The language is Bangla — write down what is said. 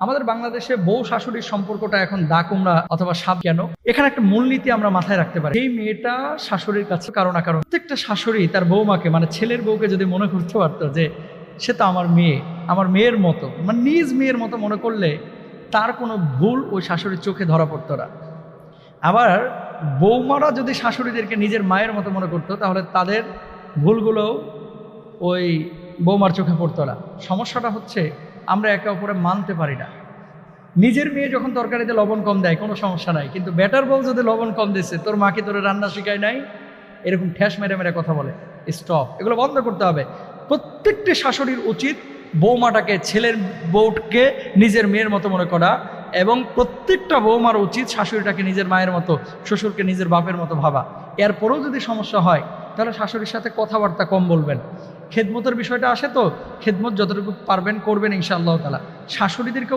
আমাদের বাংলাদেশে বউ শাশুড়ির সম্পর্কটা এখন দা কুমড়া অথবা সাপ কেন, এখানে একটা মূলনীতি আমরা মাথায় রাখতে পারি। এই মেয়েটা শাশুড়ির কাছে কারো না কারো, প্রত্যেকটা শাশুড়ি তার বৌমাকে মানে ছেলের বউকে যদি মনে করতে পারতো যে সে তো আমার মেয়ে, আমার মেয়ের মতো, মানে নিজ মেয়ের মতো মনে করলে তার কোনো ভুল ওই শাশুড়ির চোখে ধরা পড়তো না। আবার বৌমারা যদি শাশুড়িদেরকে নিজের মায়ের মতো মনে করতো তাহলে তাদের ভুলগুলো ওই বৌমার চোখে পড়তো না। সমস্যাটা হচ্ছে আমরা একে অপরে মানতে পারি না। নিজের মেয়ে যখন তরকারিতে লবণ কম দেয় কোনো সমস্যা নাই, কিন্তু বেটার বউ যদি লবণ কম দিচ্ছে, তোর মাকে তোরে রান্না শিখায় নাই, এরকম ঠ্যাস মেরে মেরে কথা বলে, স্টপ, এগুলো বন্ধ করতে হবে। প্রত্যেকটি শাশুড়ির উচিত বৌমাটাকে, ছেলের বউকে নিজের মেয়ের মতো মনে করা, এবং প্রত্যেকটা বৌমার উচিত শাশুড়িটাকে নিজের মায়ের মতো, শ্বশুরকে নিজের বাপের মতো ভাবা। এরপরেও যদি সমস্যা হয় তাহলে শাশুড়ির সাথে কথাবার্তা কম বলবেন। খেদমতের বিষয়টা আসে তো, খেদমত যতটুকু পারবেন করবেন ইনশাআল্লাহ তাআলা। শাশুড়িদেরকেও